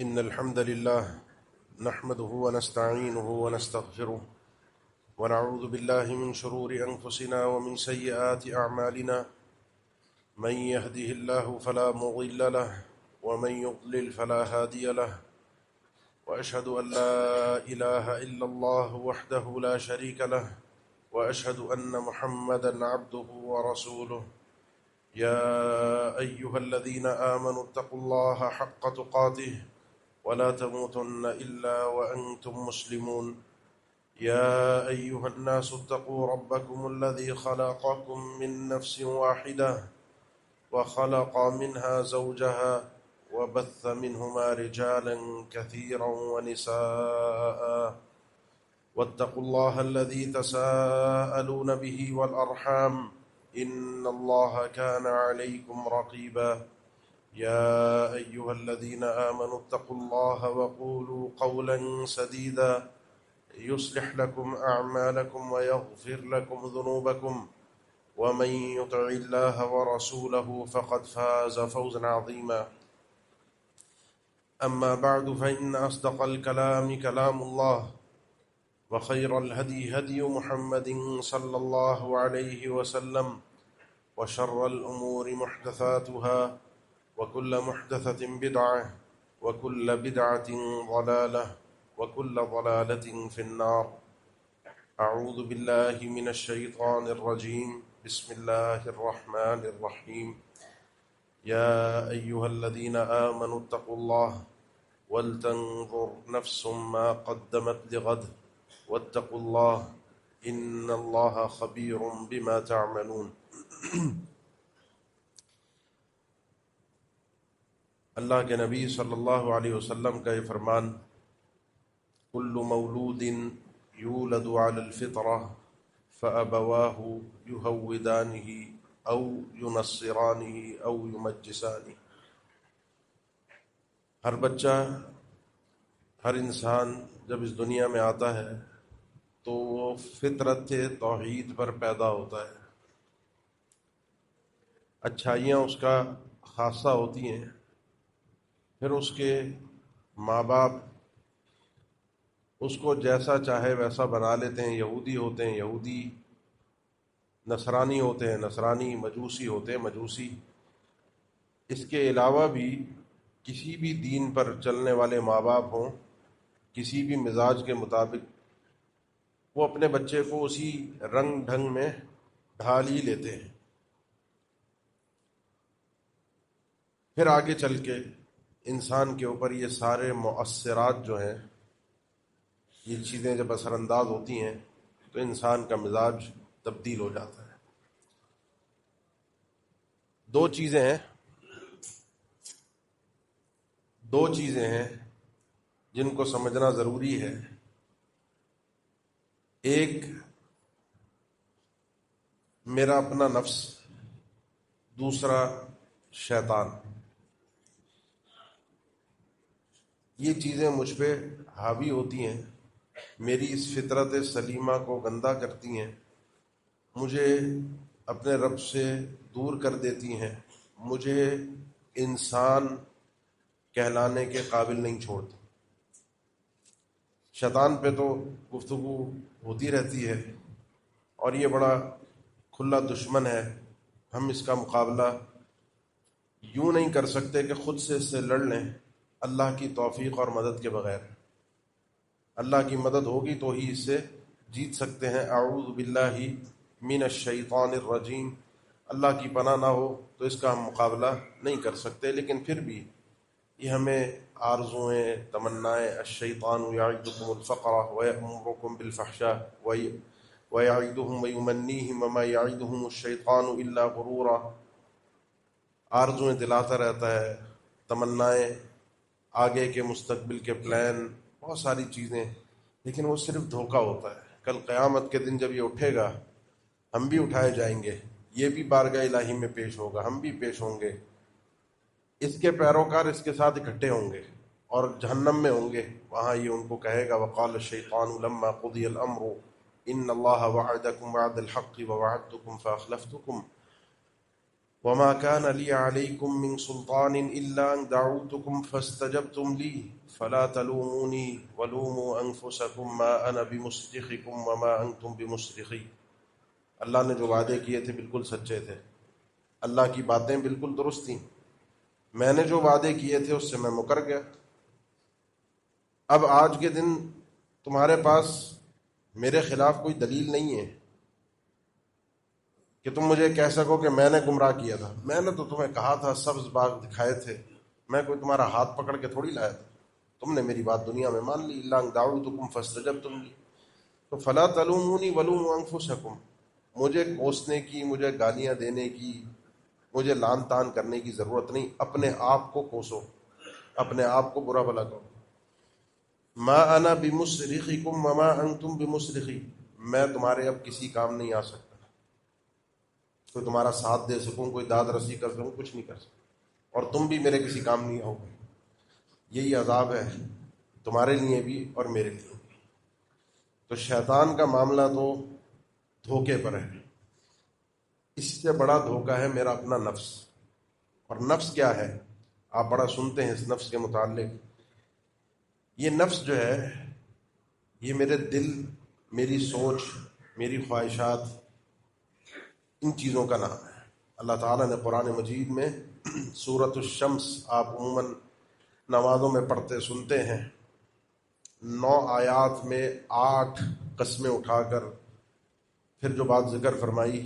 إن الحمد لله نحمده ونستعينه ونستغفره ونعوذ بالله من شرور أنفسنا ومن سيئات أعمالنا من يهده الله فلا مضل له ومن يضلل فلا هادي له وأشهد أن لا إله إلا الله وحده لا شريك له وأشهد أن محمدا عبده ورسوله يا أيها الذين آمنوا اتقوا الله حق تقاته ولا تموتن إلا وأنتم مسلمون يا أيها الناس اتقوا ربكم الذي خلقكم من نفس واحدة وخلق منها زوجها وبث منهما رجالا كثيرا ونساء واتقوا الله الذي تساءلون به والأرحام إن الله كان عليكم رقيبا يا أيها الذين آمنوا اتقوا الله وقولوا قولا سديدا يصلح لكم أعمالكم ويغفر لكم ذنوبكم ومن يطع الله ورسوله فقد فاز فوزا عظيما أما بعد فإن أصدق الكلام كلام الله وخير الهدي هدي محمد صلى الله عليه وسلم وشر الأمور محدثاتها وكل محدثة بدعة وكل بدعة ضلالة وكل ضلالة في النار. أعوذ بالله من الشيطان الرجيم. بسم الله الرحمن الرحيم. يا أيها الذين آمنوا اتقوا الله ولتنظر نفس ما قدمت لغد واتقوا الله إن الله خبير بما تعملون. اللہ کے نبی صلی اللہ علیہ وسلم کا یہ فرمان، کل مولود یولد علی الفطرہ فأبواہ یہودانہ او ینصرانہ او یمجسانہ. ہر بچہ، ہر انسان جب اس دنیا میں آتا ہے تو وہ فطرت توحید پر پیدا ہوتا ہے. اچھائیاں اس کا خاصہ ہوتی ہیں، پھر اس کے ماں باپ اس کو جیسا چاہے ویسا بنا لیتے ہیں. یہودی ہوتے ہیں یہودی، نصرانی ہوتے ہیں نصرانی، مجوسی ہوتے ہیں مجوسی. اس کے علاوہ بھی کسی بھی دین پر چلنے والے ماں باپ ہوں، کسی بھی مزاج کے مطابق وہ اپنے بچے کو اسی رنگ ڈھنگ میں ڈھال ہی لیتے ہیں. پھر آگے چل کے انسان کے اوپر یہ سارے مؤثرات جو ہیں، یہ چیزیں جب اثر انداز ہوتی ہیں تو انسان کا مزاج تبدیل ہو جاتا ہے. دو چیزیں ہیں جن کو سمجھنا ضروری ہے. ایک میرا اپنا نفس، دوسرا شیطان. یہ چیزیں مجھ پہ حاوی ہوتی ہیں، میری اس فطرت سلیمہ کو گندہ کرتی ہیں، مجھے اپنے رب سے دور کر دیتی ہیں، مجھے انسان کہلانے کے قابل نہیں چھوڑتی. شیطان پہ تو گفتگو ہوتی رہتی ہے اور یہ بڑا کھلا دشمن ہے. ہم اس کا مقابلہ یوں نہیں کر سکتے کہ خود سے اس سے لڑ لیں اللہ کی توفیق اور مدد کے بغیر. اللہ کی مدد ہوگی تو ہی اس سے جیت سکتے ہیں. اعوذ باللہ من الشیطان الرجیم. اللہ کی پناہ نہ ہو تو اس کا ہم مقابلہ نہیں کر سکتے. لیکن پھر بھی یہ ہمیں آرزویں، تمنائیں، الشیطان یعدکم الفقر ویأمرکم بالفحشاء ویعدہم ویمنیہم وما یعدہم الشیطان الا غرورا. آرزویں دلاتا رہتا ہے، تمنائیں، آگے کے مستقبل کے پلان، بہت ساری چیزیں، لیکن وہ صرف دھوکہ ہوتا ہے. کل قیامت کے دن جب یہ اٹھے گا، ہم بھی اٹھائے جائیں گے، یہ بھی بارگاہ الہی میں پیش ہوگا، ہم بھی پیش ہوں گے. اس کے پیروکار اس کے ساتھ اکٹھے ہوں گے اور جہنم میں ہوں گے. وہاں یہ ان کو کہے گا وقال الشیطان لما قضی الامر ان اللہ وعدکم وعد الحق ووعدتکم فاخلفتکم. وما كان لي عليكم من سلطان إلا أن دعوتكم فاستجبتم لي فلا تلوموني ولوموا أنفسكم ما أنا بمصرخكم وما أنتم بمصرخي۔ اللہ نے جو وعدے کیے تھے بالکل سچے تھے، اللہ کی باتیں بالکل درست تھیں، میں نے جو وعدے کیے تھے اس سے میں مکر گیا۔ اب آج کے دن تمہارے پاس میرے خلاف کوئی دلیل نہیں ہے کہ تم مجھے کہہ سکو کہ میں نے گمراہ کیا تھا۔ میں نے تو تمہیں کہا تھا، سبز باغ دکھائے تھے، میں کوئی تمہارا ہاتھ پکڑ کے تھوڑی لایا تھا، تم نے میری بات دنیا میں مان لی۔ الا ان دعوتکم فاستجبتم لی، تو فلا تلومونی ولوموا انفسکم، مجھے کوسنے کی، مجھے گالیاں دینے کی، مجھے لان تان کرنے کی ضرورت نہیں، اپنے آپ کو کوسو، اپنے آپ کو برا بھلا کرو۔ ما انا بمصرخکم وما انتم بمصرخی، میں تمہارے اب کسی کام نہیں آ سکتا، کوئی تمہارا ساتھ دے سکوں، کوئی داد رسی کر سکوں، کچھ نہیں کر سکتا، اور تم بھی میرے کسی کام نہیں آؤ گے۔ یہی عذاب ہے تمہارے لیے بھی اور میرے لیے بھی۔ تو شیطان کا معاملہ تو دھوکے پر ہے، اس سے بڑا دھوکہ ہے میرا اپنا نفس۔ اور نفس کیا ہے؟ آپ بڑا سنتے ہیں اس نفس کے متعلق۔ یہ نفس جو ہے، یہ میرے دل، میری سوچ، میری خواہشات، ان چیزوں کا نام ہے۔ اللہ تعالیٰ نے قرآن مجید میں سورۃ الشمس، آپ عموماً نمازوں میں پڑھتے سنتے ہیں، 9 آیات میں 8 قسمیں اٹھا کر پھر جو بات ذکر فرمائی،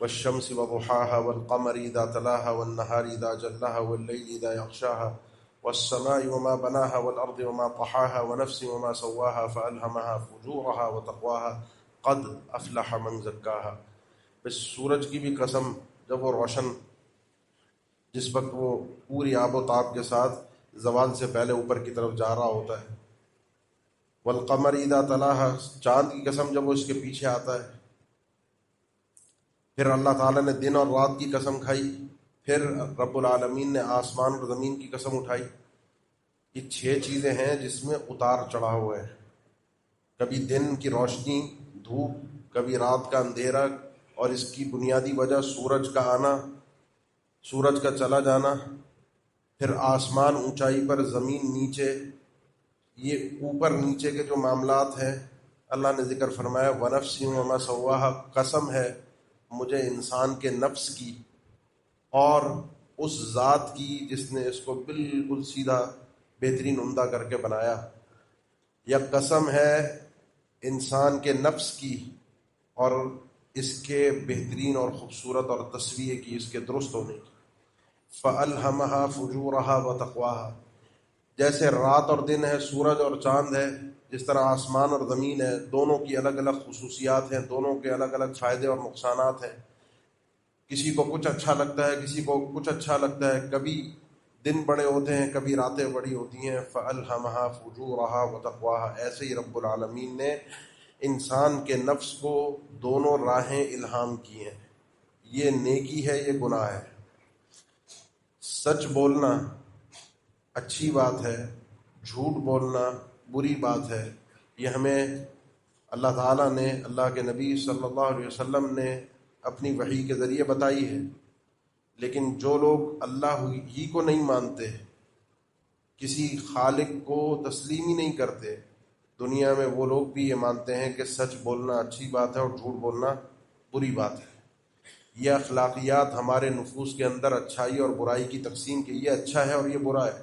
والشمس وضحاها والقمر اذا تلاها والنهار اذا جلاها والليل اذا يغشاها والسماء وما بناها والارض وما طحاها ونفس وما سواها فالهمها فجورها وتقواها قد افلح من زكاها۔ بس سورج کی بھی قسم، جب وہ روشن، جس وقت وہ پوری آب و تاب کے ساتھ زوال سے پہلے اوپر کی طرف جا رہا ہوتا ہے۔ والقمر اذا تلاها، چاند کی قسم جب وہ اس کے پیچھے آتا ہے۔ پھر اللہ تعالیٰ نے دن اور رات کی قسم کھائی، پھر رب العالمین نے آسمان اور زمین کی قسم اٹھائی۔ یہ 6 چیزیں ہیں جس میں اتار چڑھا ہوا ہے، کبھی دن کی روشنی، دھوپ، کبھی رات کا اندھیرا، اور اس کی بنیادی وجہ سورج کا آنا، سورج کا چلا جانا، پھر آسمان اونچائی پر، زمین نیچے، یہ اوپر نیچے کے جو معاملات ہیں اللہ نے ذکر فرمایا۔ وَنَفْسٍ وَمَا سَوَّاهَا، قسم ہے مجھے انسان کے نفس کی اور اس ذات کی جس نے اس کو بالکل سیدھا بہترین عمدہ کر کے بنایا، یا قسم ہے انسان کے نفس کی اور اس کے بہترین اور خوبصورت اور تصویر کی، اس کے درست ہونے کی۔ فَأَلْهَمَهَا فُجُورَهَا وَتَقْوَاهَا، جیسے رات اور دن ہے، سورج اور چاند ہے، جس طرح آسمان اور زمین ہے، دونوں کی الگ الگ خصوصیات ہیں، دونوں کے الگ الگ فائدے اور نقصانات ہیں۔ کسی کو کچھ اچھا لگتا ہے، کسی کو کچھ اچھا لگتا ہے، کبھی دن بڑے ہوتے ہیں، کبھی راتیں بڑی ہوتی ہیں۔ فَأَلْهَمَهَا فُجُورَهَا وَتَقْوَاهَا، ایسے ہی رب العالمین نے انسان کے نفس کو دونوں راہیں الہام کی ہیں، یہ نیکی ہے، یہ گناہ ہے۔ سچ بولنا اچھی بات ہے، جھوٹ بولنا بری بات ہے، یہ ہمیں اللہ تعالیٰ نے، اللہ کے نبی صلی اللہ علیہ وسلم نے اپنی وحی کے ذریعے بتائی ہے۔ لیکن جو لوگ اللہ ہی کو نہیں مانتے، کسی خالق کو تسلیم ہی نہیں کرتے، دنیا میں وہ لوگ بھی یہ مانتے ہیں کہ سچ بولنا اچھی بات ہے اور جھوٹ بولنا بری بات ہے۔ یہ اخلاقیات ہمارے نفوس کے اندر اچھائی اور برائی کی تقسیم کی، یہ اچھا ہے اور یہ برا ہے۔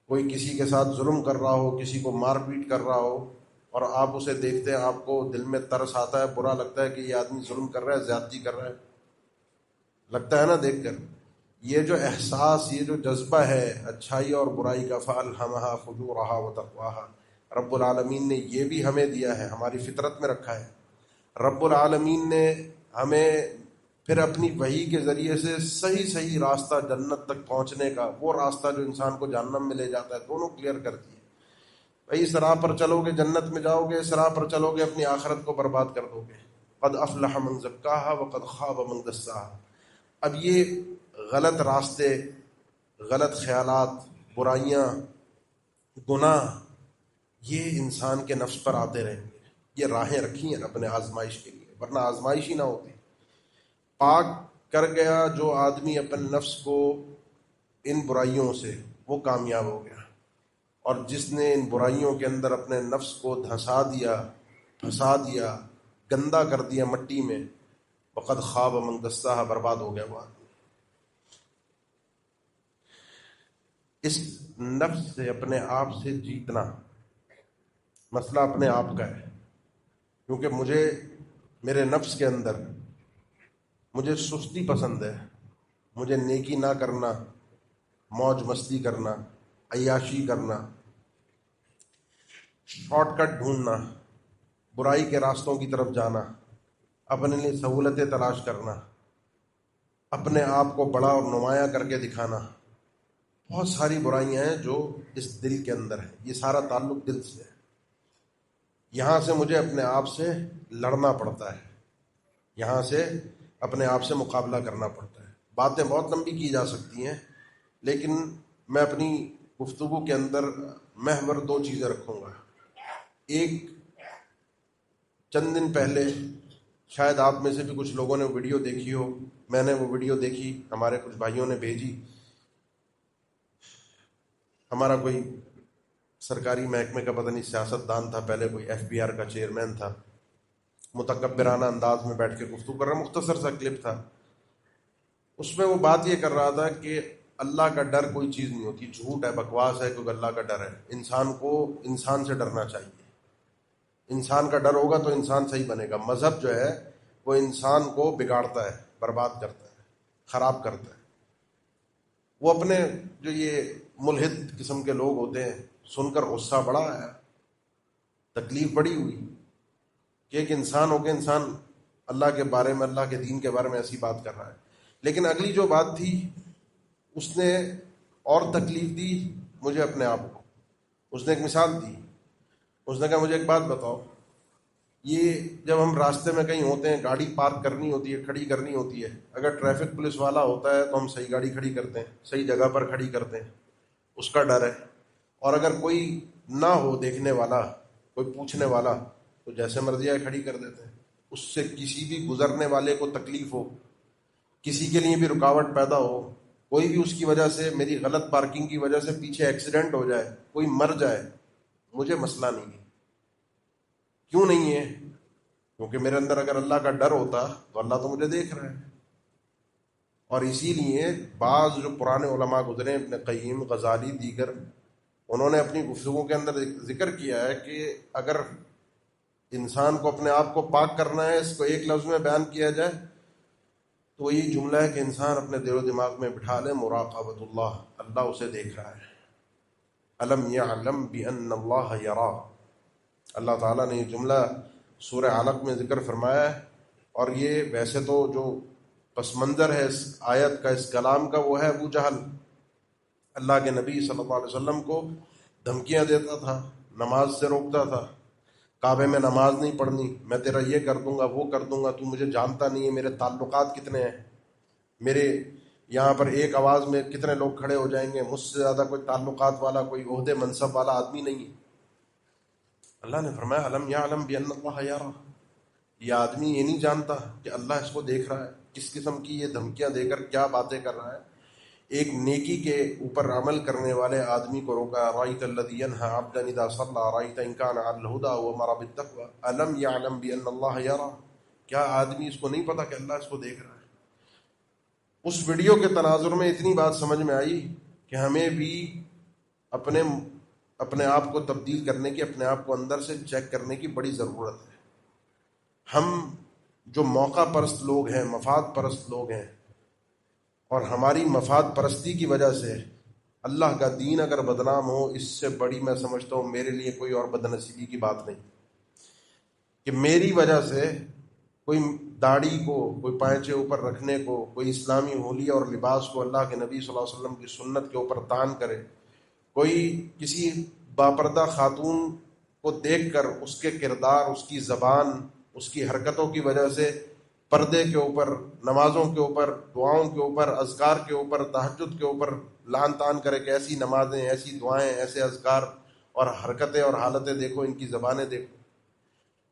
کوئی کسی کے ساتھ ظلم کر رہا ہو، کسی کو مار پیٹ کر رہا ہو، اور آپ اسے دیکھتے ہیں، آپ کو دل میں ترس آتا ہے، برا لگتا ہے کہ یہ آدمی ظلم کر رہا ہے، زیادتی کر رہا ہے، لگتا ہے نا دیکھ کر۔ یہ جو احساس، یہ جو جذبہ ہے اچھائی اور برائی کا، فَأَلْهَمَهَا فُجُورَهَا وَتَقْوَاهَا، رب العالمین نے یہ بھی ہمیں دیا ہے، ہماری فطرت میں رکھا ہے۔ رب العالمین نے ہمیں پھر اپنی وحی کے ذریعے سے صحیح راستہ جنت تک پہنچنے کا، وہ راستہ جو انسان کو جہنم میں لے جاتا ہے، دونوں کلیئر کر دیے۔ بھائی اس راہ پر چلو گے جنت میں جاؤ گے، اس راہ پر چلو گے اپنی آخرت کو برباد کر دو گے۔ قد افلح من زکاہا وقد خاب من دساہا۔ اب یہ غلط راستے، غلط خیالات، برائیاں، گناہ، یہ انسان کے نفس پر آتے رہیں گے۔ یہ راہیں رکھی ہیں اپنے آزمائش کے لیے، ورنہ آزمائش ہی نہ ہوتی۔ پاک کر گیا جو آدمی اپنے نفس کو ان برائیوں سے، وہ کامیاب ہو گیا، اور جس نے ان برائیوں کے اندر اپنے نفس کو دھنسا دیا، پھنسا دیا، گندا کر دیا مٹی میں، وقد خواب من دستہ، برباد ہو گیا وہ آدمی۔ اس نفس سے، اپنے آپ سے جیتنا، مسئلہ اپنے آپ کا ہے، کیونکہ میرے نفس کے اندر مجھے سستی پسند ہے، مجھے نیکی نہ کرنا، موج مستی کرنا، عیاشی کرنا، شارٹ کٹ ڈھونڈنا، برائی کے راستوں کی طرف جانا، اپنے لیے سہولتیں تلاش کرنا، اپنے آپ کو بڑا اور نمایاں کر کے دکھانا، بہت ساری برائیاں ہیں جو اس دل کے اندر ہیں۔ یہ سارا تعلق دل سے ہے۔ یہاں سے مجھے اپنے آپ سے لڑنا پڑتا ہے، یہاں سے اپنے آپ سے مقابلہ کرنا پڑتا ہے۔ باتیں بہت لمبی کی جا سکتی ہیں، لیکن میں اپنی گفتگو کے اندر محور دو چیزیں رکھوں گا۔ ایک، چند دن پہلے شاید آپ میں سے بھی کچھ لوگوں نے ویڈیو دیکھی ہو، میں نے وہ ویڈیو دیکھی، ہمارے کچھ بھائیوں نے بھیجی۔ ہمارا کوئی سرکاری محکمے کا پتہ نہیں سیاست دان تھا، پہلے کوئی FBI کا چیئرمین تھا، متکبرانہ انداز میں بیٹھ کے گفتگو کر رہا، مختصر سا کلپ تھا۔ اس میں وہ بات یہ کر رہا تھا کہ اللہ کا ڈر کوئی چیز نہیں ہوتی، جھوٹ ہے، بکواس ہے، کوئی اللہ کا ڈر ہے۔ انسان کو انسان سے ڈرنا چاہیے، انسان کا ڈر ہوگا تو انسان صحیح بنے گا۔ مذہب جو ہے وہ انسان کو بگاڑتا ہے، برباد کرتا ہے، خراب کرتا ہے۔ وہ اپنے جو یہ ملحد قسم کے لوگ ہوتے ہیں، سن کر غصہ بڑا آیا، تکلیف بڑی ہوئی کہ ایک انسان ہو کے انسان اللہ کے بارے میں، اللہ کے دین کے بارے میں ایسی بات کر رہا ہے۔ لیکن اگلی جو بات تھی، اس نے اور تکلیف دی مجھے اپنے آپ کو۔ اس نے ایک مثال دی، اس نے کہا مجھے ایک بات بتاؤ، یہ جب ہم راستے میں کہیں ہوتے ہیں، گاڑی پارک کرنی ہوتی ہے، کھڑی کرنی ہوتی ہے، اگر ٹریفک پولیس والا ہوتا ہے تو ہم صحیح گاڑی کھڑی کرتے ہیں، صحیح جگہ پر کھڑی کرتے ہیں، اس کا ڈر ہے۔ اور اگر کوئی نہ ہو دیکھنے والا، کوئی پوچھنے والا، تو جیسے مرضی آئے کھڑی کر دیتے ہیں۔ اس سے کسی بھی گزرنے والے کو تکلیف ہو، کسی کے لیے بھی رکاوٹ پیدا ہو، کوئی بھی اس کی وجہ سے، میری غلط پارکنگ کی وجہ سے پیچھے ایکسیڈنٹ ہو جائے، کوئی مر جائے، مجھے مسئلہ نہیں ہے۔ کیوں نہیں ہے؟ کیونکہ میرے اندر اگر اللہ کا ڈر ہوتا تو اللہ تو مجھے دیکھ رہا ہے۔ اور اسی لیے بعض جو پرانے علماء گزرے، ابن قیم، غزالی، دیگر، انہوں نے اپنی گفتگو کے اندر ذکر کیا ہے کہ اگر انسان کو اپنے آپ کو پاک کرنا ہے، اس کو ایک لفظ میں بیان کیا جائے تو یہ جملہ ہے کہ انسان اپنے دل و دماغ میں بٹھا لے مراقبۃ اللہ، اللہ اسے دیکھ رہا ہے۔ الم یعلم بان اللہ یرا، اللہ تعالیٰ نے یہ جملہ سورہ علق میں ذکر فرمایا ہے۔ اور یہ ویسے تو جو پس منظر ہے اس آیت کا، اس کلام کا، وہ ہے ابو جہل، اللہ کے نبی صلی اللہ علیہ وسلم کو دھمکیاں دیتا تھا، نماز سے روکتا تھا، کعبے میں نماز نہیں پڑھنی، میں تیرا یہ کر دوں گا، وہ کر دوں گا، تو مجھے جانتا نہیں ہے، میرے تعلقات کتنے ہیں، میرے یہاں پر ایک آواز میں کتنے لوگ کھڑے ہو جائیں گے، مجھ سے زیادہ کوئی تعلقات والا، کوئی عہدے منصب والا آدمی نہیں ہے۔ اللہ نے فرمایا الم یعلم بان اللہ یرا، یہ آدمی یہ نہیں جانتا کہ اللہ اس کو دیکھ رہا ہے۔ کس قسم کی یہ دھمکیاں دے کر کیا باتیں کر رہا ہے۔ ایک نیکی کے اوپر عمل کرنے والے آدمی کو روکا، رأیت الذی ینہی عبدا اذا صلی، رأیت ان کان علی الہدی وامر بالتقوی الم یعلم بان اللہ یرا، کیا آدمی اس کو نہیں پتا کہ اللہ اس کو دیکھ رہا ہے؟ اس ویڈیو کے تناظر میں اتنی بات سمجھ میں آئی کہ ہمیں بھی اپنے آپ کو تبدیل کرنے کی، اپنے آپ کو اندر سے چیک کرنے کی بڑی ضرورت ہے۔ ہم جو موقع پرست لوگ ہیں، مفاد پرست لوگ ہیں، اور ہماری مفاد پرستی کی وجہ سے اللہ کا دین اگر بدنام ہو، اس سے بڑی میں سمجھتا ہوں میرے لیے کوئی اور بدنصیبی کی بات نہیں، کہ میری وجہ سے کوئی داڑھی کو، کوئی پائچے اوپر رکھنے کو، کوئی اسلامی حلیہ اور لباس کو اللہ کے نبی صلی اللہ علیہ وسلم کی سنت کے اوپر تان کرے، کوئی کسی باپردہ خاتون کو دیکھ کر اس کے کردار، اس کی زبان، اس کی حرکتوں کی وجہ سے پردے کے اوپر، نمازوں کے اوپر، دعاؤں کے اوپر، اذکار کے اوپر، تہجد کے اوپر لعن طعن کرے کہ ایسی نمازیں، ایسی دعائیں، ایسے اذکار اور حرکتیں اور حالتیں دیکھو، ان کی زبانیں دیکھو۔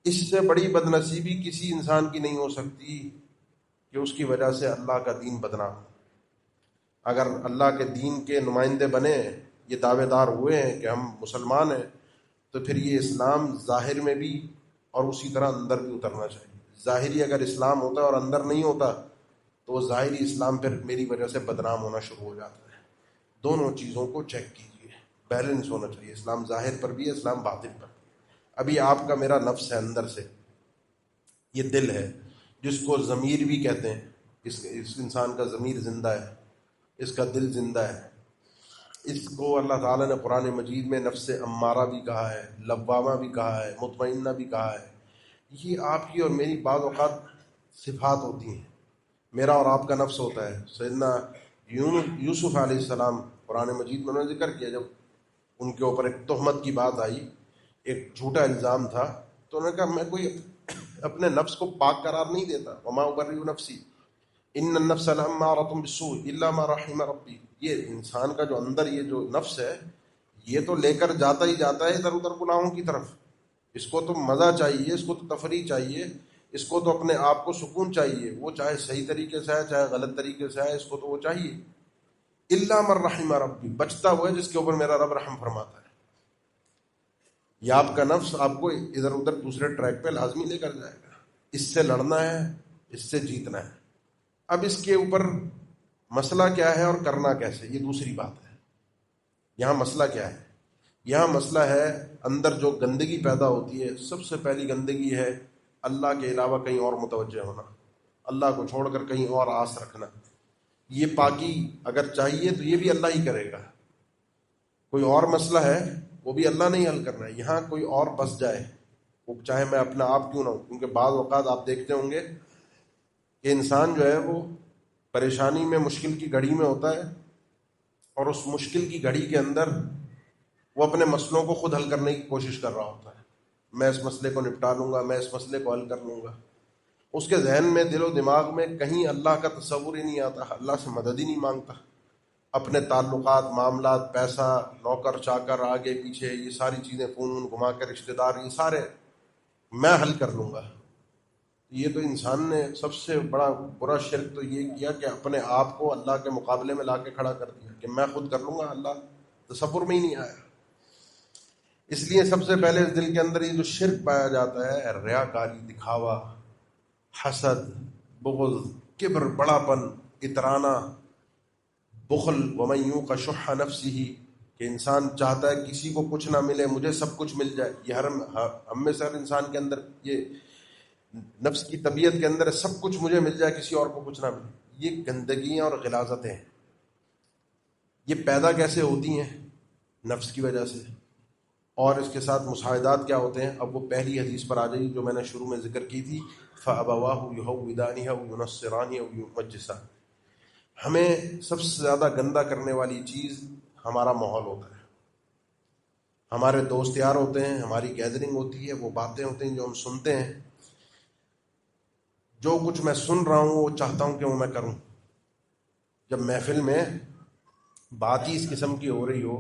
اس سے بڑی بدنصیبی کسی انسان کی نہیں ہو سکتی کہ اس کی وجہ سے اللہ کا دین بدنام. اگر اللہ کے دین کے نمائندے بنے، یہ دعوے دار ہوئے ہیں کہ ہم مسلمان ہیں، تو پھر یہ اسلام ظاہر میں بھی اور اسی طرح اندر بھی اترنا چاہیے. ظاہری اگر اسلام ہوتا ہے اور اندر نہیں ہوتا تو وہ ظاہری اسلام پھر میری وجہ سے بدنام ہونا شروع ہو جاتا ہے. دونوں چیزوں کو چیک کیجیے، بیلنس ہونا چاہیے. اسلام ظاہر پر بھی ہے، اسلام باطن پر بھی. ابھی آپ کا میرا نفس ہے اندر سے، یہ دل ہے جس کو ضمیر بھی کہتے ہیں. اس انسان کا ضمیر زندہ ہے، اس کا دل زندہ ہے. اس کو اللہ تعالیٰ نے قرآن مجید میں نفس امارہ بھی کہا ہے، لوامہ بھی کہا ہے، مطمئنہ بھی کہا ہے. یہ آپ کی اور میری بعض اوقات صفات ہوتی ہیں. میرا اور آپ کا نفس ہوتا ہے. سیدنا یوسف علیہ السلام قرآن مجید میں انہوں نے ذکر کیا، جب ان کے اوپر ایک تہمت کی بات آئی، ایک جھوٹا الزام تھا، تو انہوں نے کہا میں کوئی اپنے نفس کو پاک قرار نہیں دیتا. وما ابرئ نفسی ان النفس لامارۃ بالسوء الا ما رحم ربی. یہ انسان کا جو اندر یہ جو نفس ہے، یہ تو لے کر جاتا ہی جاتا ہے ادھر ادھر گناہوں کی طرف. اس کو تو مزہ چاہیے، اس کو تو تفریح چاہیے، اس کو تو اپنے آپ کو سکون چاہیے. وہ چاہے صحیح طریقے سے ہے چاہے غلط طریقے سے ہے، اس کو تو وہ چاہیے. الا من رحم ربی، بچتا ہوا ہے جس کے اوپر میرا رب رحم فرماتا ہے. یا آپ کا نفس آپ کو ادھر ادھر دوسرے ٹریک پہ لازمی لے کر جائے گا. اس سے لڑنا ہے، اس سے جیتنا ہے. اب اس کے اوپر مسئلہ کیا ہے اور کرنا کیسے، یہ دوسری بات ہے. یہاں مسئلہ کیا ہے؟ یہاں مسئلہ ہے اندر جو گندگی پیدا ہوتی ہے. سب سے پہلی گندگی ہے اللہ کے علاوہ کہیں اور متوجہ ہونا، اللہ کو چھوڑ کر کہیں اور آس رکھنا. یہ پاکی اگر چاہیے تو یہ بھی اللہ ہی کرے گا. کوئی اور مسئلہ ہے وہ بھی اللہ نہیں حل کرنا ہے. یہاں کوئی اور بس جائے، وہ چاہے میں اپنا آپ کیوں نہ ہوں. کیونکہ بعض اوقات آپ دیکھتے ہوں گے کہ انسان جو ہے وہ پریشانی میں، مشکل کی گھڑی میں ہوتا ہے، اور اس مشکل کی گھڑی کے اندر وہ اپنے مسئلوں کو خود حل کرنے کی کوشش کر رہا ہوتا ہے. میں اس مسئلے کو نپٹا لوں گا، میں اس مسئلے کو حل کر لوں گا. اس کے ذہن میں، دل و دماغ میں کہیں اللہ کا تصور ہی نہیں آتا، اللہ سے مدد ہی نہیں مانگتا. اپنے تعلقات، معاملات، پیسہ، نوکر چاکر، آگے پیچھے، یہ ساری چیزیں فون گھما کے، رشتہ دار، یہ سارے میں حل کر لوں گا. یہ تو انسان نے سب سے بڑا برا شرک تو یہ کیا کہ اپنے آپ کو اللہ کے مقابلے میں لا کے کھڑا کر دیا کہ میں خود کر لوں گا. اللہ تصور میں ہی نہیں آیا. اس لیے سب سے پہلے دل کے اندر یہ جو شرک پایا جاتا ہے، ریاکاری، دکھاوا، حسد، بغض، کبر، بڑاپن، اترانا، بخل. ومن یوق شح نفسہ، کہ انسان چاہتا ہے کسی کو کچھ نہ ملے، مجھے سب کچھ مل جائے. یہ ہم میں سے ہر انسان کے اندر یہ نفس کی طبیعت کے اندر سب کچھ مجھے مل جائے، کسی اور کو کچھ نہ ملے. یہ گندگیاں اور غلاظتیں ہیں. یہ پیدا کیسے ہوتی ہیں؟ نفس کی وجہ سے. اور اس کے ساتھ مساعدات کیا ہوتے ہیں؟ اب وہ پہلی حدیث پر آ جائیے جو میں نے شروع میں ذکر کی تھی، فَأَبَوَاهُ يُهَوِّدَانِهُ أَوْ يُنَصِّرَانِهُ أَوْ يُمَجِّسَانِهُ. ہمیں سب سے زیادہ گندا کرنے والی چیز ہمارا ماحول ہوتا ہے. ہمارے دوست یار ہوتے ہیں، ہماری گیدرنگ ہوتی ہے، وہ باتیں ہوتی ہیں جو ہم سنتے ہیں. جو کچھ میں سن رہا ہوں وہ چاہتا ہوں کہ وہ میں کروں. جب محفل میں بات ہی اس قسم کی ہو رہی ہو،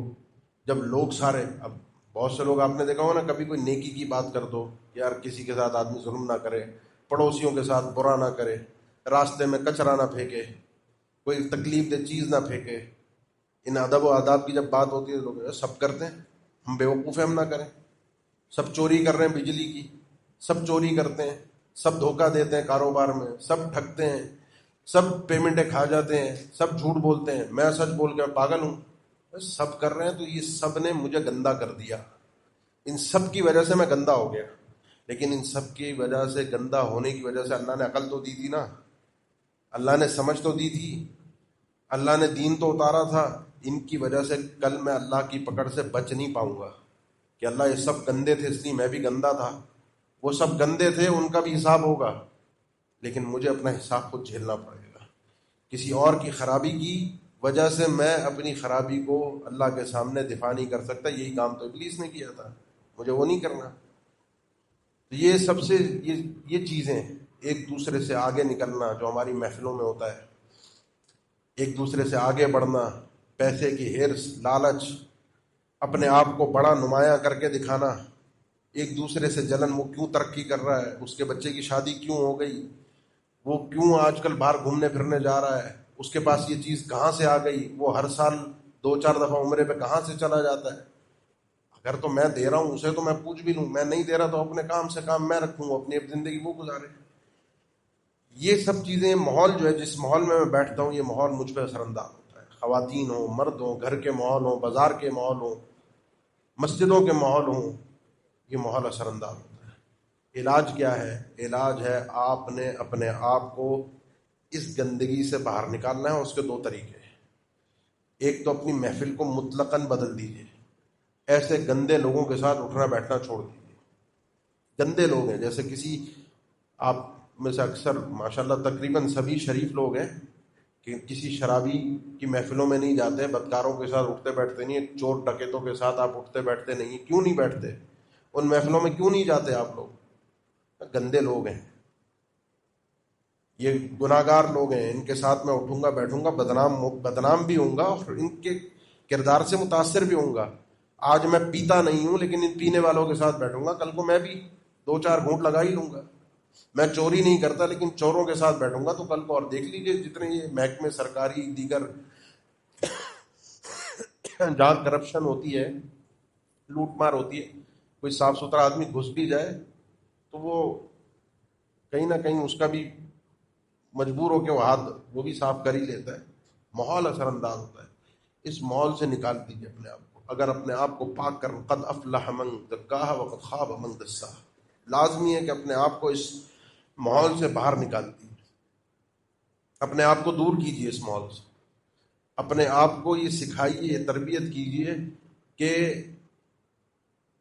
جب لوگ سارے، اب بہت سے لوگ آپ نے دیکھا ہو نا، کبھی کوئی نیکی کی بات کر دو، یار کسی کے ساتھ آدمی ظلم نہ کرے، پڑوسیوں کے ساتھ برا نہ کرے، راستے میں کچرا نہ پھینکے، کوئی تکلیف دہ چیز نہ پھینکے. ان ادب و آداب کی جب بات ہوتی ہے تو لوگ سب کرتے ہیں، ہم بیوقوف ہیں، ہم نہ کریں. سب چوری کر رہے ہیں بجلی کی، سب چوری کرتے ہیں، سب دھوکہ دیتے ہیں کاروبار میں، سب ٹھگتے ہیں، سب پیمنٹیں کھا جاتے ہیں، سب جھوٹ بولتے ہیں، میں سچ بول کے پاگل ہوں. سب کر رہے ہیں تو یہ سب نے مجھے گندا کر دیا. ان سب کی وجہ سے میں گندا ہو گیا. لیکن ان سب کی وجہ سے، گندا ہونے کی وجہ سے اللہ نے عقل تو دی تھی نا، اللہ نے سمجھ تو دی تھی، اللہ نے دین تو اتارا تھا. ان کی وجہ سے کل میں اللہ کی پکڑ سے بچ نہیں پاؤں گا کہ اللہ یہ سب گندے تھے اس لیے میں بھی گندا تھا. وہ سب گندے تھے، ان کا بھی حساب ہوگا، لیکن مجھے اپنا حساب خود جھیلنا پڑے گا. کسی اور کی خرابی کی وجہ سے میں اپنی خرابی کو اللہ کے سامنے دفاع نہیں کر سکتا. یہی کام تو ابلیس نے کیا تھا، مجھے وہ نہیں کرنا. تو یہ سب سے یہ چیزیں، ایک دوسرے سے آگے نکلنا جو ہماری محفلوں میں ہوتا ہے، ایک دوسرے سے آگے بڑھنا، پیسے کی ہرس، لالچ، اپنے آپ کو بڑا نمایاں کر کے دکھانا، ایک دوسرے سے جلن، وہ کیوں ترقی کر رہا ہے، اس کے بچے کی شادی کیوں ہو گئی، وہ کیوں آج کل باہر گھومنے پھرنے جا رہا ہے، اس کے پاس یہ چیز کہاں سے آ گئی، وہ ہر سال 2-4 دفعہ عمرے پہ کہاں سے چلا جاتا ہے۔ اگر تو میں دے رہا ہوں اسے تو میں پوچھ بھی لوں، میں نہیں دے رہا تو اپنے کام سے کام میں رکھوں، اپنی زندگی وہ گزارے۔ یہ سب چیزیں، ماحول جو ہے، جس ماحول میں بیٹھتا ہوں، یہ ماحول مجھ پہ اثر انداز ہوتا ہے، خواتین ہوں، مرد ہوں، گھر کے ماحول ہوں، بازار کے ماحول ہوں، مسجدوں کے ماحول ہوں، یہ ماحول اثر انداز ہوتا ہے۔ علاج کیا ہے؟ علاج ہے آپ نے اپنے آپ کو اس گندگی سے باہر نکالنا ہے۔ اس کے 2 طریقے ہیں۔ ایک تو اپنی محفل کو مطلقاً بدل دیجیے، ایسے گندے لوگوں کے ساتھ اٹھنا بیٹھنا چھوڑ دیجیے۔ گندے لوگ ہیں، جیسے کسی، آپ میں سے اکثر ماشاءاللہ تقریباً سبھی شریف لوگ ہیں کہ کسی شرابی کی محفلوں میں نہیں جاتے، بدکاروں کے ساتھ اٹھتے بیٹھتے نہیں ہیں، چور ڈکیتوں کے ساتھ آپ اٹھتے بیٹھتے نہیں ہیں۔ کیوں نہیں بیٹھتے؟ ان محفلوں میں کیوں نہیں جاتے آپ لوگ؟ گندے لوگ ہیں، یہ گناہگار لوگ ہیں، ان کے ساتھ میں اٹھوں گا بیٹھوں گا، بدنام بھی ہوں گا اور ان کے کردار سے متاثر بھی ہوں گا۔ آج میں پیتا نہیں ہوں لیکن ان پینے والوں کے ساتھ بیٹھوں گا، کل کو میں بھی 2-4 گھونٹ لگا ہی لوں گا۔ میں چوری نہیں کرتا لیکن چوروں کے ساتھ بیٹھوں گا تو کل کو، اور دیکھ لیجیے جتنے یہ محکمے سرکاری دیگر جہاں کرپشن ہوتی ہے، لوٹ مار ہوتی ہے، کوئی صاف ستھرا آدمی گھس بھی جائے تو وہ کہیں نہ کہیں اس کا بھی مجبور ہو کے وہ ہاتھ وہ بھی صاف کر ہی لیتا ہے۔ ماحول اثر انداز ہوتا ہے۔ اس ماحول سے نکال دیجیے اپنے آپ کو۔ اگر اپنے آپ کو پاک کر، قد افلح من زکاہا وقد خاب من دساہا، لازمی ہے کہ اپنے آپ کو اس ماحول سے باہر نکال دیجیے، اپنے آپ کو دور کیجیے اس ماحول سے، اپنے آپ کو یہ سکھائیے، یہ تربیت کیجیے کہ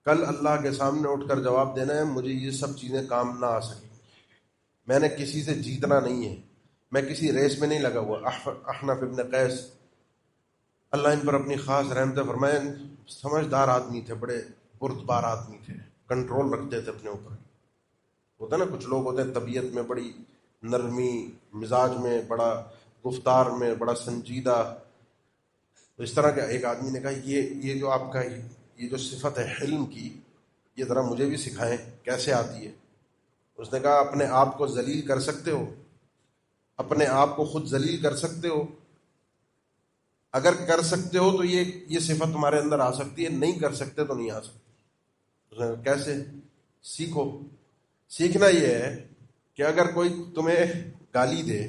کل اللہ کے سامنے اٹھ کر جواب دینا ہے، مجھے یہ سب چیزیں کام نہ آ سکیں، میں نے کسی سے جیتنا نہیں ہے، میں کسی ریس میں نہیں لگا ہوا۔ احنف ابن قیس، اللہ ان پر اپنی خاص رحمت فرمائے، سمجھدار آدمی تھے، بڑے بردبار آدمی تھے، کنٹرول رکھتے تھے اپنے اوپر۔ ہوتا ہے نا کچھ لوگ ہوتے ہیں طبیعت میں بڑی نرمی، مزاج میں بڑا، گفتار میں بڑا سنجیدہ۔ تو اس طرح کا ایک آدمی نے کہا یہ جو آپ کا یہ جو صفت ہے حلم کی، یہ ذرا مجھے بھی سکھائیں، کیسے آتی ہے؟ اس نے کہا اپنے آپ کو ذلیل کر سکتے ہو؟ اپنے آپ کو خود ذلیل کر سکتے ہو؟ اگر کر سکتے ہو تو یہ صفت تمہارے اندر آ سکتی ہے، نہیں کر سکتے تو نہیں آ سکتی۔ اس نے کہا کیسے؟ سیکھو۔ سیکھنا یہ ہے کہ اگر کوئی تمہیں گالی دے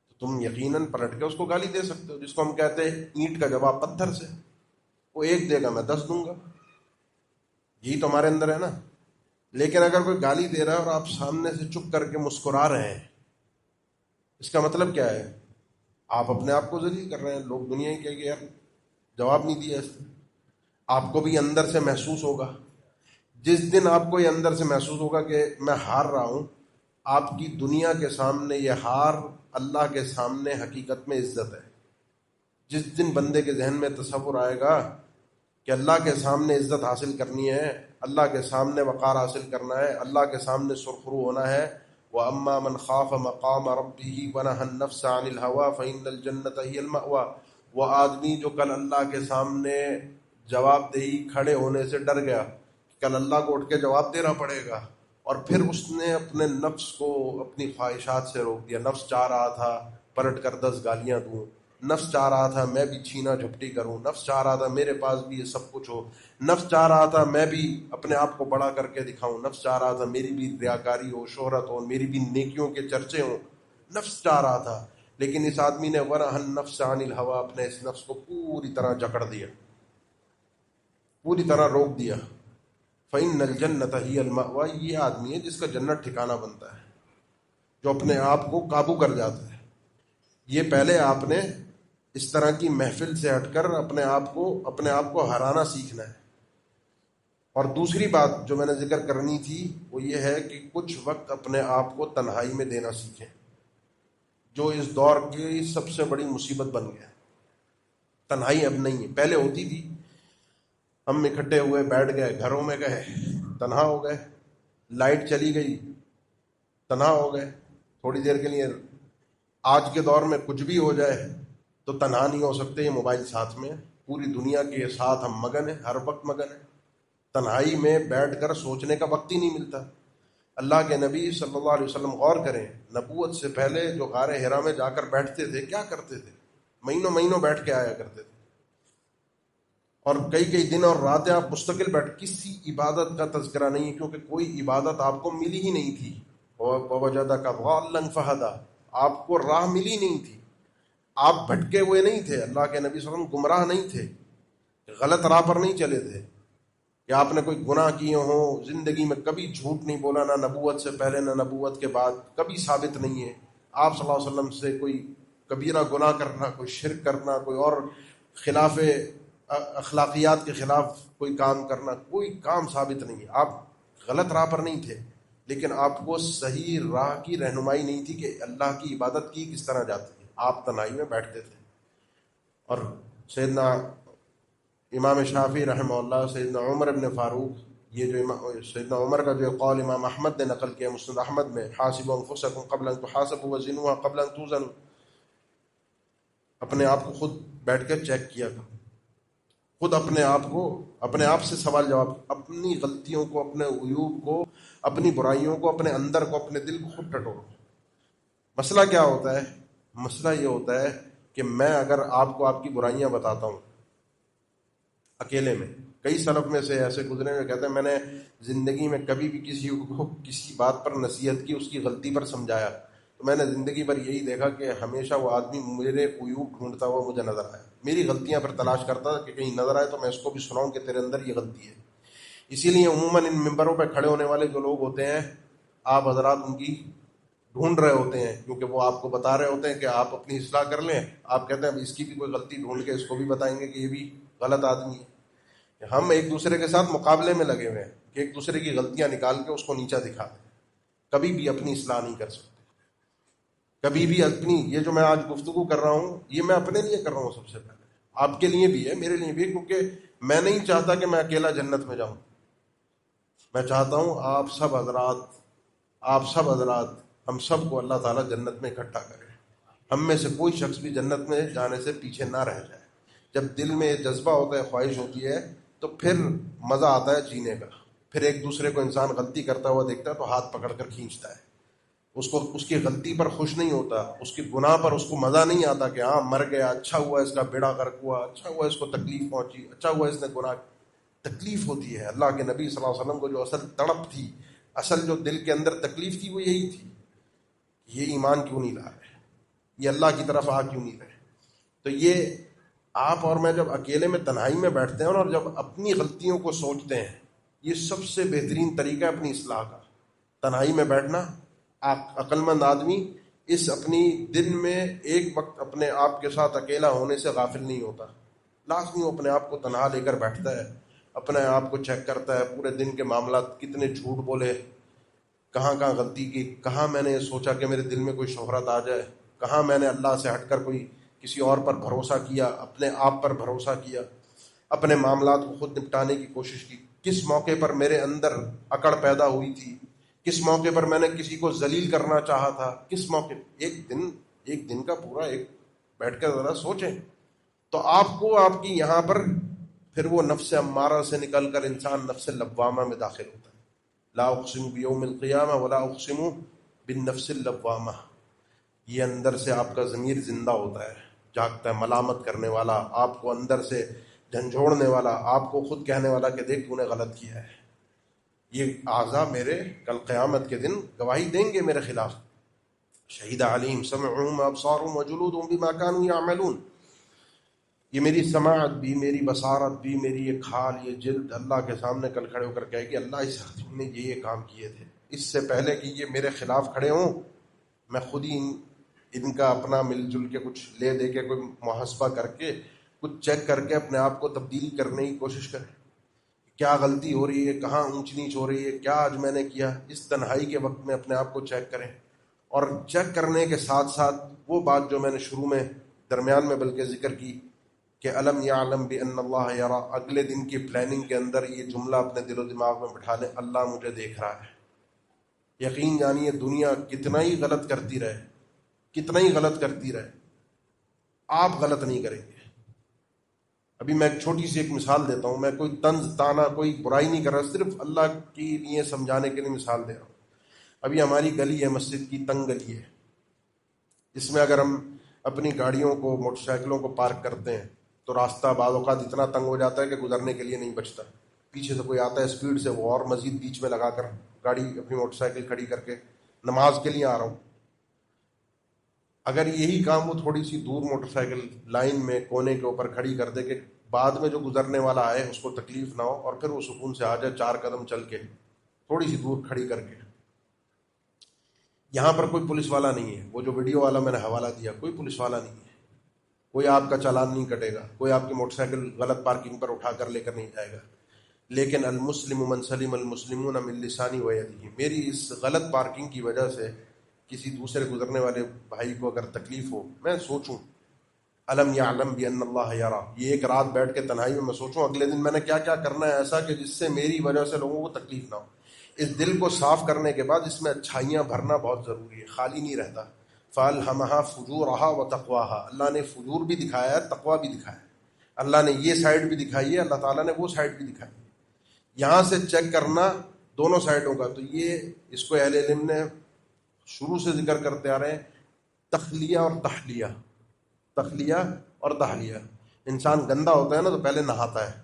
تو تم یقیناً پلٹ کے اس کو گالی دے سکتے ہو، جس کو ہم کہتے ہیں اینٹ کا جواب پتھر سے۔ وہ 1 دے گا، میں 10 دوں گا، یہی تو ہمارے اندر ہے نا۔ لیکن اگر کوئی گالی دے رہا ہے اور آپ سامنے سے چپ کر کے مسکرا رہے ہیں، اس کا مطلب کیا ہے؟ آپ اپنے آپ کو ذلیل کر رہے ہیں۔ لوگ دنیا ہی کہے گے یار جواب نہیں دیا اس نے۔ آپ کو بھی اندر سے محسوس ہوگا، جس دن آپ کو یہ اندر سے محسوس ہوگا کہ میں ہار رہا ہوں، آپ کی دنیا کے سامنے یہ ہار اللہ کے سامنے حقیقت میں عزت ہے۔ جس دن بندے کے ذہن میں تصور آئے گا کہ اللہ کے سامنے عزت حاصل کرنی ہے، اللہ کے سامنے وقار حاصل کرنا ہے، اللہ کے سامنے سرخرو ہونا ہے، وَأَمَّا مَنْ خَافَ مَقَامَ رَبِّهِ وَنَهَى النَّفْسَ عَنِ الْهَوَىٰ فَإِنَّ الْجَنَّةَ هِيَ الْمَأْوَىٰ۔ وہ آدمی جو کل اللہ کے سامنے جواب دہی کھڑے ہونے سے ڈر گیا، کل اللہ کو اٹھ کے جواب دینا پڑے گا، اور پھر اس نے اپنے نفس کو اپنی خواہشات سے روک دیا۔ نفس چاہ رہا تھا پلٹ کر 10 گالیاں دوں، نفس چاہ رہا تھا میں بھی چھینا جھپٹی کروں، نفس چاہ رہا تھا میرے پاس بھی یہ سب کچھ ہو، نفس چاہ رہا تھا میں بھی اپنے آپ کو بڑا کر کے دکھاؤں، نفس چاہ رہا تھا میری بھی ریاکاری ہو، شہرت ہو، میری بھی نیکیوں کے چرچے ہوں، نفس چاہ رہا تھا۔ لیکن اس آدمی نے وَنَهَى النَّفْسَ عَنِ الْهَوَىٰ، اپنے اس نفس کو پوری طرح جکڑ دیا، پوری طرح روک دیا۔ فَإِنَّ الْجَنَّةَ هِيَ الْمَأْوَىٰ، یہ آدمی ہے جس کا جنت ٹھکانہ بنتا ہے، جو اپنے آپ کو قابو کر جاتا ہے۔ یہ پہلے آپ نے اس طرح کی محفل سے ہٹ کر اپنے آپ کو ہرانا سیکھنا ہے۔ اور دوسری بات جو میں نے ذکر کرنی تھی وہ یہ ہے کہ کچھ وقت اپنے آپ کو تنہائی میں دینا سیکھیں، جو اس دور کی سب سے بڑی مصیبت بن گیا۔ تنہائی اب نہیں ہے، پہلے ہوتی تھی، ہم اکٹھے ہوئے بیٹھ گئے، گھروں میں گئے، تنہا ہو گئے، لائٹ چلی گئی تنہا ہو گئے تھوڑی دیر کے لیے۔ آج کے دور میں کچھ بھی ہو جائے تو تنہا نہیں ہو سکتے، یہ موبائل ساتھ میں، پوری دنیا کے ساتھ ہم مگن ہیں، ہر وقت مگن ہیں۔ تنہائی میں بیٹھ کر سوچنے کا وقت ہی نہیں ملتا۔ اللہ کے نبی صلی اللہ علیہ وسلم غور کریں، نبوت سے پہلے جو غار حرا میں جا کر بیٹھتے تھے کیا کرتے تھے؟ مہینوں مہینوں بیٹھ کے آیا کرتے تھے، اور کئی کئی دن اور راتیں آپ مستقل بیٹھ، کسی عبادت کا تذکرہ نہیں ہے، کیونکہ کوئی عبادت آپ کو ملی ہی نہیں تھی۔ وَوَجَدَكَ ضَالًّا فَهَدَىٰ، آپ کو راہ ملی نہیں تھی، آپ بھٹکے ہوئے نہیں تھے، اللہ کے نبی صلی اللہ علیہ وسلم گمراہ نہیں تھے، غلط راہ پر نہیں چلے تھے کہ آپ نے کوئی گناہ کیے ہوں۔ زندگی میں کبھی جھوٹ نہیں بولا، نہ نبوت سے پہلے نہ نبوت کے بعد، کبھی ثابت نہیں ہے۔ آپ صلی اللہ علیہ وسلم سے کوئی کبیرہ گناہ کرنا، کوئی شرک کرنا، کوئی اور خلاف اخلاقیات کے خلاف کوئی کام کرنا، کوئی کام ثابت نہیں ہے۔ آپ غلط راہ پر نہیں تھے، لیکن آپ کو صحیح راہ کی رہنمائی نہیں تھی کہ اللہ کی عبادت کی کس طرح جاتی ہے۔ آپ تنہائی میں بیٹھتے تھے، اور سیدنا امام شافعی رحمہ اللہ، سیدنا عمر ابن فاروق، یہ جو سیدنا عمر کا جو قول امام احمد نے نقل کیا مسند احمد میں، حاسبوا انفسکم قبل ان تحاسبوا وزنوها قبل ان توزنوا، اپنے آپ کو خود بیٹھ کر چیک کیا کرو، خود اپنے آپ کو، اپنے آپ سے سوال جواب، اپنی غلطیوں کو، اپنے عیوب کو، اپنی برائیوں کو، اپنے اندر کو، اپنے دل کو خود ٹٹولو۔ مسئلہ کیا ہوتا ہے؟ مسئلہ یہ ہوتا ہے کہ میں اگر آپ کو آپ کی برائیاں بتاتا ہوں اکیلے میں، کئی سلف میں سے ایسے گزرے ہوئے کہتے ہیں میں نے زندگی میں کبھی بھی کسی کو کسی بات پر نصیحت کی، اس کی غلطی پر سمجھایا، تو میں نے زندگی پر یہی دیکھا کہ ہمیشہ وہ آدمی میرے عیوب ڈھونڈتا ہوا مجھے نظر آیا، میری غلطیاں پر تلاش کرتا تھا کہ کہیں نظر آئے تو میں اس کو بھی سناؤں کہ تیرے اندر یہ غلطی ہے۔ اسی لیے عموماً ان ممبروں پہ کھڑے ہونے والے جو لوگ ہوتے ہیں، آپ حضرات ان کی ڈھونڈ رہے ہوتے ہیں، کیونکہ وہ آپ کو بتا رہے ہوتے ہیں کہ آپ اپنی اصلاح کر لیں۔ آپ کہتے ہیں اس کی بھی کوئی غلطی ڈھونڈ کے اس کو بھی بتائیں گے کہ یہ بھی غلط آدمی ہے۔ ہم ایک دوسرے کے ساتھ مقابلے میں لگے ہوئے ہیں کہ ایک دوسرے کی غلطیاں نکال کے اس کو نیچا دکھا دیں، کبھی بھی اپنی اصلاح نہیں کر سکتے، کبھی بھی اپنی، یہ جو میں آج گفتگو کر رہا ہوں یہ میں اپنے لیے کر رہا ہوں، سب سے پہلے آپ کے لیے بھی ہے، میرے لیے بھی ہے، کیونکہ میں نہیں چاہتا کہ میں اکیلا جنت میں جاؤں۔ میں چاہتا ہوں آپ سب حضرات ہم سب کو اللہ تعالیٰ جنت میں اکٹھا کرے، ہم میں سے کوئی شخص بھی جنت میں جانے سے پیچھے نہ رہ جائے۔ جب دل میں جذبہ ہوتا ہے، خواہش ہوتی ہے، تو پھر مزہ آتا ہے جینے کا، پھر ایک دوسرے کو انسان غلطی کرتا ہوا دیکھتا ہے تو ہاتھ پکڑ کر کھینچتا ہے، اس کی غلطی پر خوش نہیں ہوتا، اس کی گناہ پر اس کو مزہ نہیں آتا کہ ہاں مر گیا، اچھا ہوا اس کا بیڑا غرق ہوا، اچھا ہوا اس کو تکلیف پہنچی، اچھا ہوا اس نے گناہ۔ تکلیف ہوتی ہے۔ اللہ کے نبی صلی اللہ علیہ وسلم کو جو اصل تڑپ تھی، اصل جو دل کے اندر تکلیف تھی، وہ یہی تھی، یہ ایمان کیوں نہیں لا رہے، یہ اللہ کی طرف آ کیوں نہیں رہے۔ تو یہ آپ اور میں جب اکیلے میں تنہائی میں بیٹھتے ہیں اور جب اپنی غلطیوں کو سوچتے ہیں، یہ سب سے بہترین طریقہ ہے اپنی اصلاح کا، تنہائی میں بیٹھنا۔ عقل مند آدمی اس اپنی دن میں ایک وقت اپنے آپ کے ساتھ اکیلا ہونے سے غافل نہیں ہوتا، لازمی وہ اپنے آپ کو تنہا لے کر بیٹھتا ہے، اپنے آپ کو چیک کرتا ہے، پورے دن کے معاملات، کتنے جھوٹ بولے، کہاں کہاں غلطی کی، کہاں میں نے سوچا کہ میرے دل میں کوئی شہرت آ جائے، کہاں میں نے اللہ سے ہٹ کر کوئی کسی اور پر بھروسہ کیا، اپنے آپ پر بھروسہ کیا، اپنے معاملات کو خود نپٹانے کی کوشش کی، کس موقع پر میرے اندر اکڑ پیدا ہوئی تھی، کس موقع پر میں نے کسی کو ذلیل کرنا چاہا تھا، کس موقع۔ ایک دن کا پورا ایک بیٹھ کر ذرا سوچیں، تو آپ کو آپ کی یہاں پر پھر وہ نفس امارہ سے نکل کر انسان نفس لوامہ میں داخل ہوتا ہے۔ لا اقسم بیوم القیامہ ولا اقسم بالنفس اللوامہ، یہ اندر سے آپ کا ضمیر زندہ ہوتا ہے، جاگتا ہے، ملامت کرنے والا، آپ کو اندر سے جھنجھوڑنے والا، آپ کو خود کہنے والا کہ دیکھ تو نے غلط کیا ہے۔ یہ اعضاء میرے کل قیامت کے دن گواہی دیں گے میرے خلاف۔ شہید علیم سمعهم ابصارهم وجلودهم بما كانوا يعملون، یہ میری سماعت بھی، میری بصارت بھی، میری یہ کھال، یہ جلد اللہ کے سامنے کل کھڑے ہو کر کہے کہ اللہ اس آدمی نے یہ کام کیے تھے، اس سے پہلے کہ یہ میرے خلاف کھڑے ہوں میں خود ہی ان کا اپنا مل جل کے کچھ لے دے کے، کوئی محاسبہ کر کے، کچھ چیک کر کے اپنے آپ کو تبدیل کرنے کی کوشش کریں، کیا غلطی ہو رہی ہے، کہاں اونچ نیچ ہو رہی ہے، کیا آج میں نے کیا۔ اس تنہائی کے وقت میں اپنے آپ کو چیک کریں، اور چیک کرنے کے ساتھ ساتھ وہ بات جو میں نے شروع میں، درمیان میں بلکہ ذکر کی کہ علم یعلم بان اللہ یرا، اگلے دن کی پلاننگ کے اندر یہ جملہ اپنے دل و دماغ میں بٹھا لیں، اللہ مجھے دیکھ رہا ہے۔ یقین جانیے دنیا کتنا ہی غلط کرتی رہے، کتنا ہی غلط کرتی رہے، آپ غلط نہیں کریں گے۔ ابھی میں ایک چھوٹی سی ایک مثال دیتا ہوں، میں کوئی طنز تانا، کوئی برائی نہیں کر رہا، صرف اللہ کے لیے سمجھانے کے لیے مثال دے رہا ہوں۔ ابھی ہماری گلی ہے مسجد کی، تنگ گلی ہے، اس میں اگر ہم اپنی گاڑیوں کو موٹر سائیکلوں کو پارک کرتے ہیں تو راستہ بعض اوقات اتنا تنگ ہو جاتا ہے کہ گزرنے کے لیے نہیں بچتا. پیچھے سے کوئی آتا ہے اسپیڈ سے، وہ اور مزید بیچ میں لگا کر گاڑی اپنی موٹر سائیکل کھڑی کر کے نماز کے لیے آ رہا ہوں. اگر یہی کام وہ تھوڑی سی دور موٹر سائیکل لائن میں کونے کے اوپر کھڑی کر دے کہ بعد میں جو گزرنے والا آئے اس کو تکلیف نہ ہو اور پھر وہ سکون سے آ جائے 4 قدم چل کے تھوڑی سی دور کھڑی کر کے. یہاں پر کوئی پولیس والا نہیں ہے، وہ جو ویڈیو والا میں نے حوالہ دیا کوئی پولیس والا نہیں ہے، کوئی آپ کا چالان نہیں کٹے گا، کوئی آپ کی موٹر سائیکل غلط پارکنگ پر اٹھا کر لے کر نہیں جائے گا. لیکن المسلم من سلم المسلمون من لسانی و یدہ، میری اس غلط پارکنگ کی وجہ سے کسی دوسرے گزرنے والے بھائی کو اگر تکلیف ہو، میں سوچوں الم یعلم بان اللہ یرا، یہ ایک رات بیٹھ کے تنہائی میں سوچوں اگلے دن میں نے کیا کیا کرنا ہے ایسا کہ جس سے میری وجہ سے لوگوں کو تکلیف نہ ہو. اس دل کو صاف کرنے کے بعد اس میں اچھائیاں بھرنا بہت ضروری ہے، خالی نہیں رہتا. فَأَلْهَمَهَا فُجُورَهَا وَتَقْوَاهَا، اللہ نے فجور بھی دکھایا ہے، تقویٰ بھی دکھایا ہے. اللہ نے یہ سائڈ بھی دکھائی ہے، اللہ تعالیٰ نے وہ سائڈ بھی دکھائی ہے. یہاں سے چیک کرنا دونوں سائڈوں کا. تو یہ اس کو اہل علم نے شروع سے ذکر کرتے آ رہے ہیں، تخلیہ اور تحلیہ، تخلیہ اور تحلیہ. انسان گندا ہوتا ہے نا تو پہلے نہاتا ہے،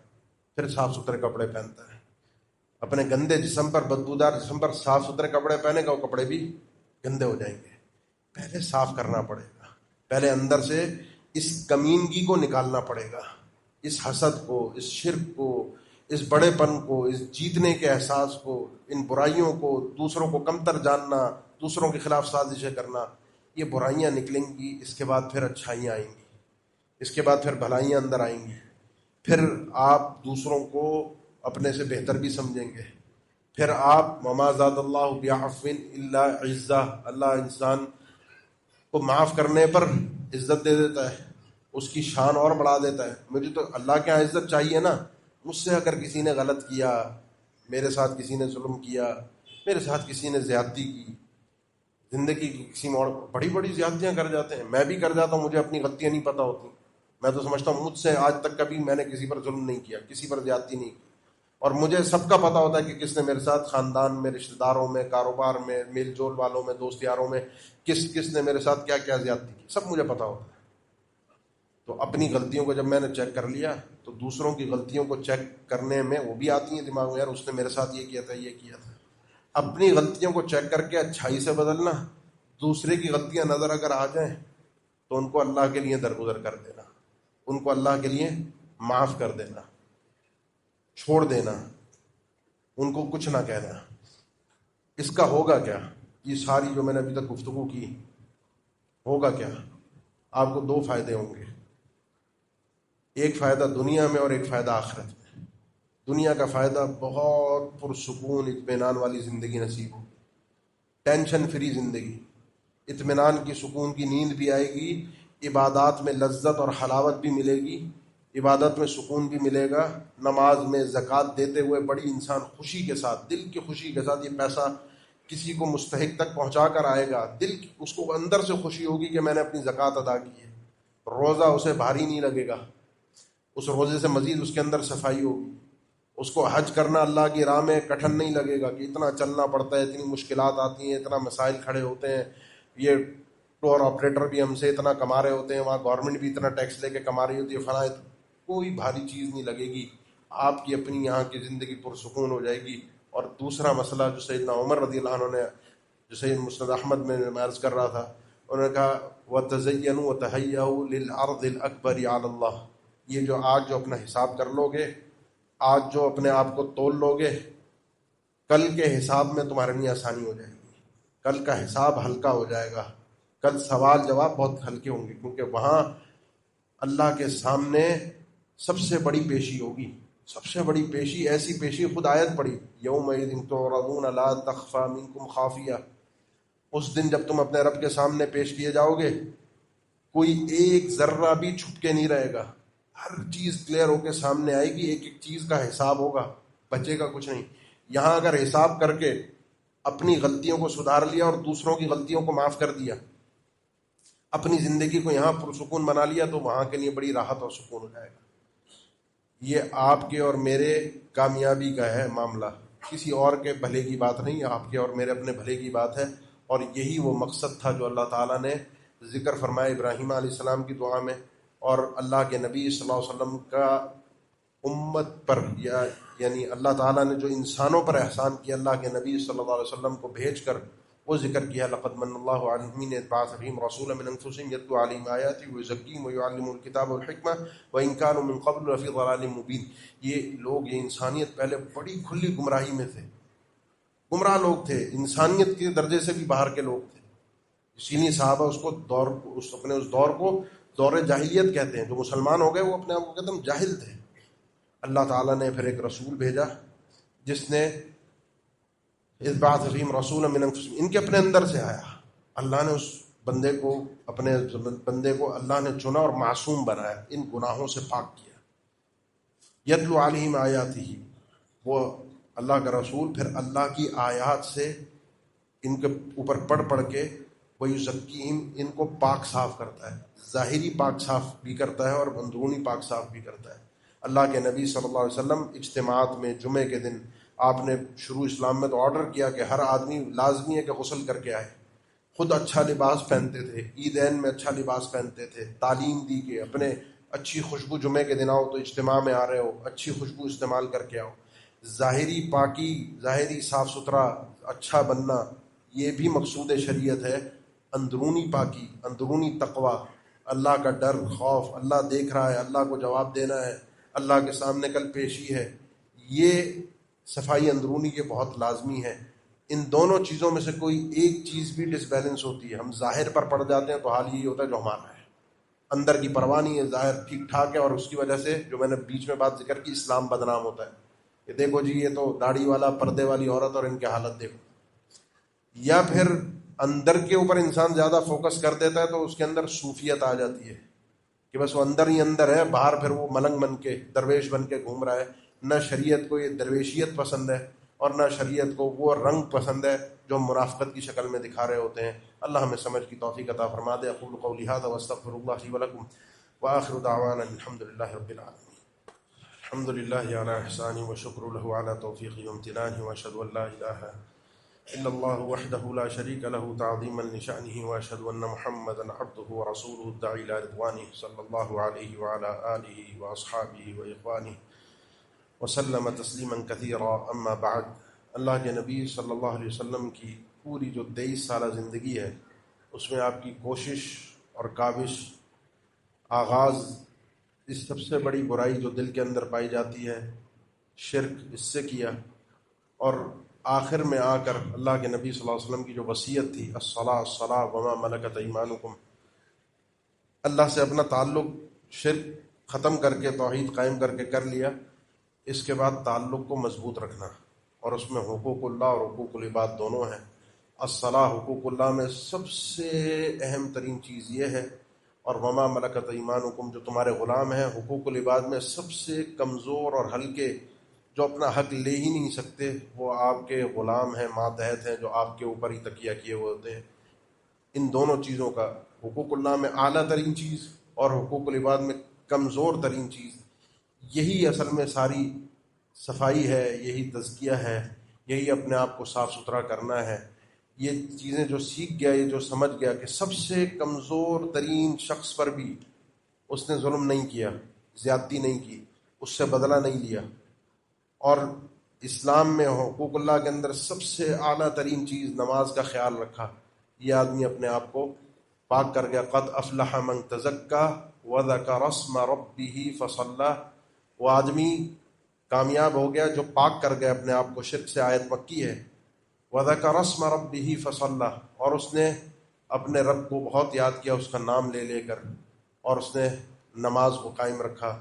پھر صاف ستھرے کپڑے پہنتا ہے. اپنے گندے جسم پر، بدبودار جسم پر صاف ستھرے کپڑے پہنے گا وہ کپڑے بھی گندے ہو جائیں گے. پہلے صاف کرنا پڑے گا، پہلے اندر سے اس کمینگی کو نکالنا پڑے گا، اس حسد کو، اس شرک کو، اس بڑے پن کو، اس جیتنے کے احساس کو، ان برائیوں کو، دوسروں کو کمتر جاننا، دوسروں کے خلاف سازشیں کرنا. یہ برائیاں نکلیں گی، اس کے بعد پھر اچھائیاں آئیں گی، اس کے بعد پھر بھلائیاں اندر آئیں گی. پھر آپ دوسروں کو اپنے سے بہتر بھی سمجھیں گے. پھر آپ وما زاد اللہ بعفو الا عزہ، اللہ انسان کو معاف کرنے پر عزت دے دیتا ہے، اس کی شان اور بڑھا دیتا ہے. مجھے تو اللہ کے یہاں عزت چاہیے نا. مجھ سے اگر کسی نے غلط کیا، میرے ساتھ کسی نے ظلم کیا، میرے ساتھ کسی نے زیادتی کی، زندگی کی کسی موڑ بڑی بڑی زیادتیاں کر جاتے ہیں، میں بھی کر جاتا ہوں، مجھے اپنی غلطیاں نہیں پتہ ہوتی. میں تو سمجھتا ہوں مجھ سے آج تک کبھی میں نے کسی پر ظلم نہیں کیا، کسی پر زیادتی نہیں کی، اور مجھے سب کا پتہ ہوتا ہے کہ کس نے میرے ساتھ خاندان میں، رشتہ داروں میں، کاروبار میں، میل جول والوں میں، دوست یاروں میں کس نے میرے ساتھ کیا کیا زیادتی کی، سب مجھے پتہ ہوتا ہے. تو اپنی غلطیوں کو جب میں نے چیک کر لیا تو دوسروں کی غلطیوں کو چیک کرنے میں وہ بھی آتی ہیں دماغ میں، یار اس نے میرے ساتھ یہ کیا تھا، یہ کیا تھا. اپنی غلطیوں کو چیک کر کے اچھائی سے بدلنا، دوسرے کی غلطیاں نظر اگر آ جائیں تو ان کو اللہ کے لیے درگزر کر دینا، ان کو اللہ کے لیے معاف کر دینا، چھوڑ دینا، ان کو کچھ نہ کہنا. اس کا ہوگا کیا؟ یہ ساری جو میں نے ابھی تک گفتگو کی، ہوگا کیا؟ آپ کو 2 فائدے ہوں گے، ایک فائدہ دنیا میں اور ایک فائدہ آخرت میں. دنیا کا فائدہ بہت پرسکون اطمینان والی زندگی نصیب ہو، ٹینشن فری زندگی، اطمینان کی، سکون کی نیند بھی آئے گی، عبادات میں لذت اور حلاوت بھی ملے گی، عبادت میں سکون بھی ملے گا. نماز میں زکوٰۃ دیتے ہوئے بڑی انسان خوشی کے ساتھ، دل کی خوشی کے ساتھ، یہ پیسہ کسی کو مستحق تک پہنچا کر آئے گا، دل اس کو اندر سے خوشی ہوگی کہ میں نے اپنی زکوٰۃ ادا کی ہے. روزہ اسے بھاری نہیں لگے گا، اس روزے سے مزید اس کے اندر صفائی ہوگی. اس کو حج کرنا اللہ کی راہ میں کٹھن نہیں لگے گا کہ اتنا چلنا پڑتا ہے، اتنی مشکلات آتی ہیں، اتنا مسائل کھڑے ہوتے ہیں، یہ ٹور آپریٹر بھی ہم سے اتنا کما رہے ہوتے ہیں، وہاں گورنمنٹ بھی اتنا ٹیکس لے کے کما رہی ہوتی ہے، فلاں. کوئی بھاری چیز نہیں لگے گی، آپ کی اپنی یہاں کی زندگی پرسکون ہو جائے گی. اور دوسرا مسئلہ جو سیدنا عمر رضی اللہ عنہ نے، جو سید مسند احمد میں عرض کر رہا تھا، انہوں نے کہا وَتَزَيَّنُوا وَتَهَيَّئُوا لِلْعَرْضِ الْأَكْبَرِ عَلَى اللَّهِ. یہ جو آج جو اپنا حساب کر لو گے، آج جو اپنے آپ کو تول لو گے، کل کے حساب میں تمہارے لیے آسانی ہو جائے گی، کل کا حساب ہلکا ہو جائے گا، کل سوال جواب بہت ہلکے ہوں گے، کیونکہ وہاں اللہ کے سامنے سب سے بڑی پیشی ہوگی. سب سے بڑی پیشی، ایسی پیشی خود آیت پڑی، یومئذ تعرضون لا تخفی منکم خافیہ. اس دن جب تم اپنے رب کے سامنے پیش کیے جاؤ گے، کوئی ایک ذرہ بھی چھپ کے نہیں رہے گا، ہر چیز کلیئر ہو کے سامنے آئے گی، ایک ایک چیز کا حساب ہوگا، بچے گا کچھ نہیں. یہاں اگر حساب کر کے اپنی غلطیوں کو سدھار لیا اور دوسروں کی غلطیوں کو معاف کر دیا، اپنی زندگی کو یہاں پرسکون بنا لیا، تو وہاں کے لیے بڑی راحت اور سکون ہو جائے گا. یہ آپ کے اور میرے کامیابی کا ہے معاملہ. کسی اور کے بھلے کی بات نہیں، آپ کے اور میرے اپنے بھلے کی بات ہے، اور یہی وہ مقصد تھا جو اللہ تعالیٰ نے ذکر فرمایا ابراہیم علیہ السلام کی دعا میں، اور اللہ کے نبی صلی اللہ علیہ وسلم کا امت پر یعنی اللہ تعالیٰ نے جو انسانوں پر احسان کیا اللہ کے نبی صلی اللہ علیہ وسلم کو بھیج کر وہ ذکر کیا، لقد من اللہ علی المؤمنین اذ بعث فیہم رسولا من انفسہم یتلو علیہم آیاتہ ویزکیہم ویعلمہم الکتاب والحکمہ وان کانوا من قبل لفی ضلال مبین۔ یہ لوگ، یہ انسانیت پہلے بڑی کھلی گمراہی میں تھے، گمراہ لوگ تھے، انسانیت کے درجے سے بھی باہر کے لوگ تھے، اسی لیے صحابہ اپنے اس دور کو دور جاہلیت کہتے ہیں۔ جو مسلمان ہو گئے وہ اپنے آپ کو کہتے ہیں جاہل تھے۔ اللہ تعالیٰ نے پھر ایک رسول بھیجا جس نے اذ بعث فیہم رسولا من انفسہم، ان کے اپنے اندر سے آیا، اللہ نے اس بندے کو، اپنے بندے کو اللہ نے چنا اور معصوم بنایا، ان گناہوں سے پاک کیا۔ یتلو علیہم آیاتہ، وہ اللہ کا رسول پھر اللہ کی آیات سے ان کے اوپر پڑھ کے ویزکیہم، ان کو پاک صاف کرتا ہے، ظاہری پاک صاف بھی کرتا ہے اور اندرونی پاک صاف بھی کرتا ہے۔ اللہ کے نبی صلی اللہ علیہ وسلم اجتماعات میں جمعے کے دن آپ نے شروع اسلام میں تو آرڈر کیا کہ ہر آدمی لازمی ہے کہ غسل کر کے آئے، خود اچھا لباس پہنتے تھے، عیدین میں اچھا لباس پہنتے تھے، تعلیم دی کہ اپنے اچھی خوشبو جمعے کے دن آؤ تو اجتماع میں آ رہے ہو اچھی خوشبو استعمال کر کے آؤ۔ ظاہری پاکی، ظاہری صاف ستھرا اچھا بننا، یہ بھی مقصود شریعت ہے۔ اندرونی پاکی، اندرونی تقوی، اللہ کا ڈر، خوف، اللہ دیکھ رہا ہے، اللہ کو جواب دینا ہے، اللہ کے سامنے کل پیشی ہے، یہ صفائی اندرونی کے بہت لازمی ہے۔ ان دونوں چیزوں میں سے کوئی ایک چیز بھی ڈس بیلنس ہوتی ہے، ہم ظاہر پر پڑ جاتے ہیں تو حال یہی ہوتا ہے جو ہمارا ہے، اندر کی پرواہ نہیں ہے، ظاہر ٹھیک ٹھاک ہے، اور اس کی وجہ سے جو میں نے بیچ میں بات ذکر کی، اسلام بدنام ہوتا ہے کہ دیکھو جی یہ تو داڑھی والا پردے والی عورت اور ان کی حالت دیکھو۔ یا پھر اندر کے اوپر انسان زیادہ فوکس کر دیتا ہے تو اس کے اندر صوفیت آ جاتی ہے کہ بس وہ اندر ہی اندر ہے، باہر پھر وہ ملنگ بن کے درویش بن کے گھوم رہا ہے۔ نہ شریعت کو یہ درویشیت پسند ہے اور نہ شریعت کو وہ رنگ پسند ہے جو ہم منافقت کی شکل میں دکھا رہے ہوتے ہیں۔ اللہ ہمیں سمجھ کی توفیق عطا فرما دے۔ اقول قولی ھذا واستغفر اللہ لی ولکم وآخر دعوانا الحمد للہ رب العالمین۔ الحمد للہ علی احسانہ وشکر لہ علی توفیقہ وامتنانہ واشہد ان لا الہ الا اللہ وحدہ لا شریک لہ تعظیما لشأنہ واشہد ان محمدا عبدہ ورسولہ الداعی الی رضوانہ صلی اللہ علیہ وعلی آلہ واصحابہ واخوانہ وسلم تسلیما کثیرا، اما بعد۔ اللہ کے نبی صلی اللہ علیہ وسلم کی پوری جو 23 سالہ زندگی ہے اس میں آپ کی کوشش اور کاوش، آغاز اس سب سے بڑی برائی جو دل کے اندر پائی جاتی ہے شرک، اس سے کیا، اور آخر میں آ کر اللہ کے نبی صلی اللہ علیہ وسلم کی جو وصیت تھی الصلاۃ الصلاۃ وما ملکت ایمانکم، اللہ سے اپنا تعلق شرک ختم کر کے توحید قائم کر کے کر لیا۔ اس کے بعد تعلق کو مضبوط رکھنا، اور اس میں حقوق اللہ اور حقوق العباد دونوں ہیں۔ الصلاۃ، حقوق اللہ میں سب سے اہم ترین چیز یہ ہے، اور وما ملکت ایمانکم، جو تمہارے غلام ہیں۔ حقوق العباد میں سب سے کمزور اور ہلکے، جو اپنا حق لے ہی نہیں سکتے، وہ آپ کے غلام ہیں، ماتحت ہیں، جو آپ کے اوپر ہی تکیہ کیے ہوئے ہوتے ہیں۔ ان دونوں چیزوں کا، حقوق اللہ میں اعلیٰ ترین چیز اور حقوق العباد میں کمزور ترین چیز، یہی اصل میں ساری صفائی ہے، یہی تزکیہ ہے، یہی اپنے آپ کو صاف ستھرا کرنا ہے۔ یہ چیزیں جو سیکھ گیا، یہ جو سمجھ گیا کہ سب سے کمزور ترین شخص پر بھی اس نے ظلم نہیں کیا، زیادتی نہیں کی، اس سے بدلہ نہیں لیا، اور اسلام میں حقوق اللہ کے اندر سب سے اعلیٰ ترین چیز نماز کا خیال رکھا، یہ آدمی اپنے آپ کو پاک کر گیا۔ قد افلح من تزکا وذکر اسم ربہ فصلی، وہ آدمی کامیاب ہو گیا جو پاک کر گیا اپنے آپ کو، شرک سے، آیت مکی ہے۔ وذکر اسم ربہ فصلی، اور اس نے اپنے رب کو بہت یاد کیا اس کا نام لے لے کر، اور اس نے نماز کو قائم رکھا۔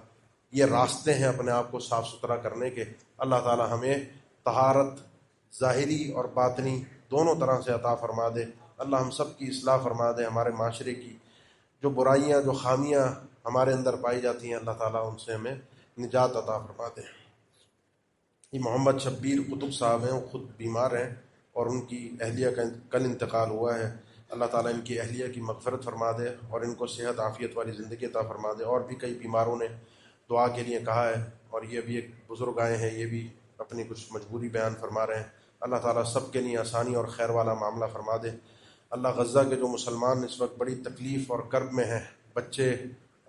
یہ راستے ہیں اپنے آپ کو صاف ستھرا کرنے کے۔ اللہ تعالی ہمیں طہارت ظاہری اور باطنی دونوں طرح سے عطا فرما دے۔ اللہ ہم سب کی اصلاح فرما دے، ہمارے معاشرے کی جو برائیاں، جو خامیاں ہمارے اندر پائی جاتی ہیں، اللہ تعالیٰ ان سے ہمیں نجات عطا فرما دے۔ یہ محمد شبیر قطب صاحب ہیں، وہ خود بیمار ہیں اور ان کی اہلیہ کا کل انتقال ہوا ہے۔ اللہ تعالیٰ ان کی اہلیہ کی مغفرت فرما دے اور ان کو صحت عافیت والی زندگی عطا فرما دے۔ اور بھی کئی بیماروں نے دعا کے لیے کہا ہے، اور یہ بھی ایک بزرگ آئے ہیں، یہ بھی اپنی کچھ مجبوری بیان فرما رہے ہیں، اللہ تعالیٰ سب کے لیے آسانی اور خیر والا معاملہ فرما دے۔ اللہ غزہ کے جو مسلمان اس وقت بڑی تکلیف اور کرب میں ہیں، بچے،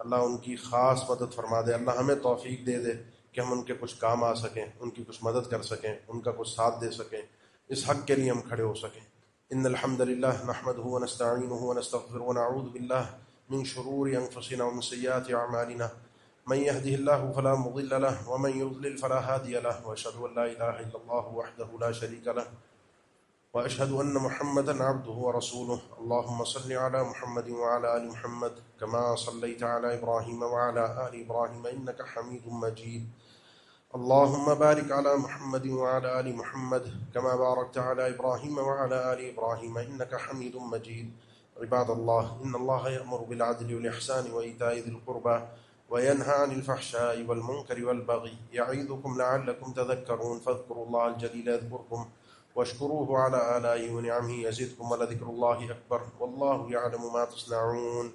اللہ ان کی خاص مدد فرما دے۔ اللہ ہمیں توفیق دے دے کہ ہم ان کے کچھ کام آ سکیں، ان کی کچھ مدد کر سکیں، ان کا کچھ ساتھ دے سکیں، اس حق کے لیے ہم کھڑے ہو سکیں۔ ان الحمد للہ نحمدہ ونستعینہ ونستغفرہ ونعوذ باللہ من شرور انفسنا ومن سیئات اعمالنا من يهده الله فلا مضل له ومن يضلل فلا هادي له واشهد ان لا اله الا الله وحده لا شريك له واشهد ان محمدا عبده ورسوله اللهم صل على محمد وعلى ال محمد كما صليت على ابراهيم وعلى ال ابراهيم انك حميد مجيد اللهم بارك على محمد وعلى ال محمد كما باركت على ابراهيم وعلى ال ابراهيم انك حميد مجيد عباد الله ان الله يأمر بالعدل والاحسان وايتاء ذي القربى وينهى عن الفحشاء والمنكر والبغي يعظكم لعلكم تذكرون فاذكروا الله الجليل يذكركم واشكروه على آلائه ونعمه يزدكم ولذكر الله أكبر والله يعلم ما تصنعون